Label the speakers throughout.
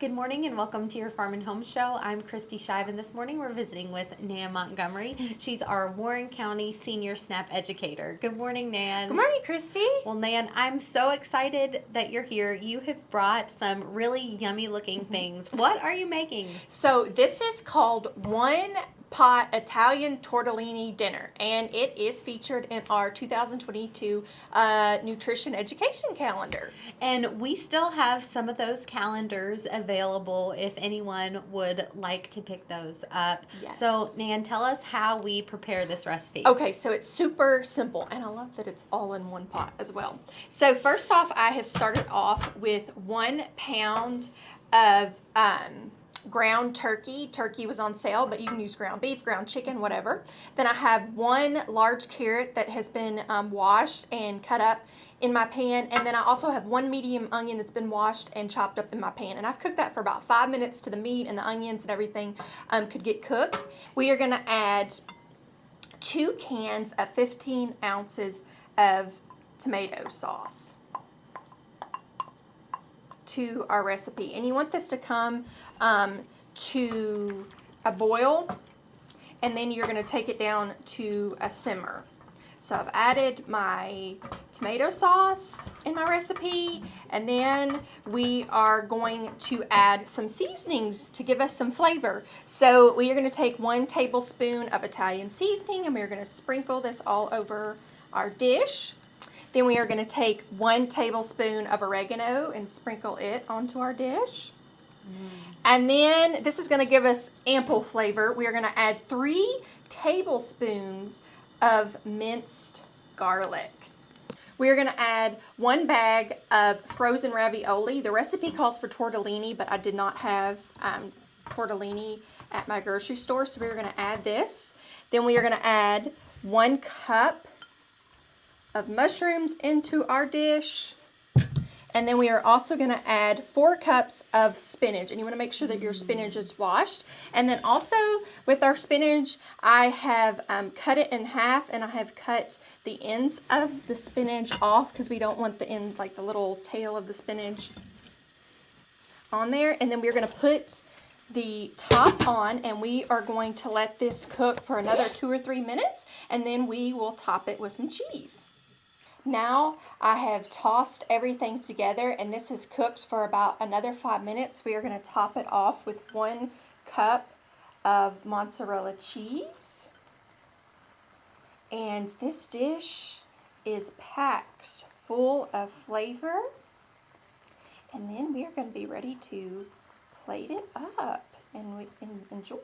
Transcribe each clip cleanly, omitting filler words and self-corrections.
Speaker 1: Good morning and welcome to your Farm and Home Show. I'm Kristi Shive, and this morning we're visiting with Nan Montgomery. She's our Warren County Senior SNAP Educator. Good morning, Nan.
Speaker 2: Good morning, Kristi.
Speaker 1: Well, Nan, I'm so excited that you're here. You have brought some really yummy looking things. What are you making?
Speaker 2: So this is called One Pot Italian Tortellini Dinner, and it is featured in our 2022 nutrition education calendar.
Speaker 1: And we still have some of those calendars available if anyone would like to pick those up.
Speaker 2: Yes.
Speaker 1: So, Nan, tell us how we prepare this recipe.
Speaker 2: Okay, so it's super simple, and I love that it's all in one pot as well. So first off, I have started off with 1 pound of ground turkey. Turkey was on sale, but you can use ground beef, ground chicken, whatever. Then I have 1 large carrot that has been washed and cut up in my pan, and then I also have 1 medium onion that's been washed and chopped up in my pan, and I've cooked that for about 5 minutes to the meat and the onions and everything could get cooked. We are going to add 2 cans of 15 ounces of tomato sauce to our recipe, and you want this to come to a boil, and then you're going to take it down to a simmer. So I've added my tomato sauce in my recipe, and then we are going to add some seasonings to give us some flavor. So we are going to take 1 tablespoon of Italian seasoning, and we're going to sprinkle this all over our dish. Then we are going to take 1 tablespoon of oregano and sprinkle it onto our dish. And then this is going to give us ample flavor. We are going to add 3 tablespoons of minced garlic. We are going to add 1 bag of frozen ravioli. The recipe calls for tortellini, but I did not have tortellini at my grocery store, so we're going to add this. Then we are going to add 1 cup of mushrooms into our dish. And then we are also going to add 4 cups of spinach, and you want to make sure that your spinach is washed. And then also with our spinach, I have cut it in half, and I have cut the ends of the spinach off because we don't want the ends, like the little tail of the spinach on there. And then we're going to put the top on, and we are going to let this cook for another 2 or 3 minutes, and then we will top it with some cheese. Now I have tossed everything together, and this is cooked for about another 5 minutes. We are going to top it off with 1 cup of mozzarella cheese. And this dish is packed full of flavor. And then we are going to be ready to plate it up and enjoy.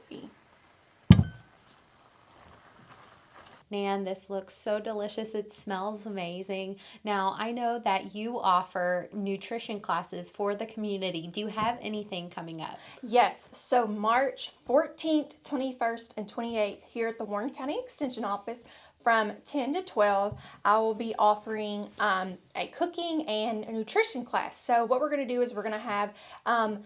Speaker 1: Nan, this looks so delicious. It smells amazing. Now, I know that you offer nutrition classes for the community. Do you have anything coming up?
Speaker 2: Yes. So March 14th, 21st, and 28th here at the Warren County Extension Office from 10 to 12, I will be offering a cooking and a nutrition class. So what we're going to do is we're going to have a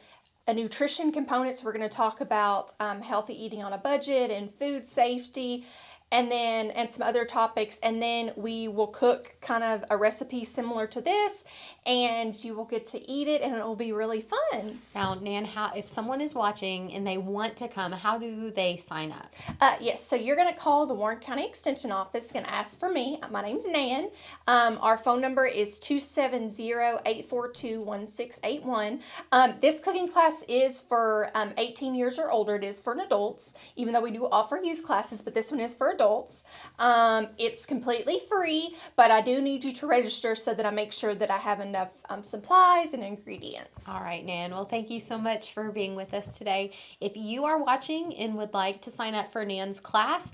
Speaker 2: nutrition component. So we're going to talk about healthy eating on a budget and food safety, and some other topics, and then we will cook kind of a recipe similar to this, and you will get to eat it, and it will be really fun.
Speaker 1: Now, Nan, if someone is watching and they want to come, how do they sign up?
Speaker 2: Yes, so you're going to call the Warren County Extension Office and ask for me. My name's Nan. Our phone number is 270-842-1681. This cooking class is for 18 years or older. It is for adults, even though we do offer youth classes, but this one is for adults. It's completely free, but I do need you to register so that I make sure that I have enough supplies and ingredients.
Speaker 1: All right, Nan. Well, thank you so much for being with us today. If you are watching and would like to sign up for Nan's class,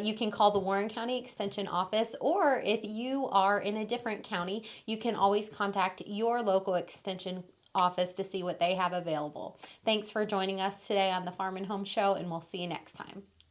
Speaker 1: you can call the Warren County Extension Office, or if you are in a different county, you can always contact your local extension office to see what they have available. Thanks for joining us today on the Farm and Home Show, and we'll see you next time.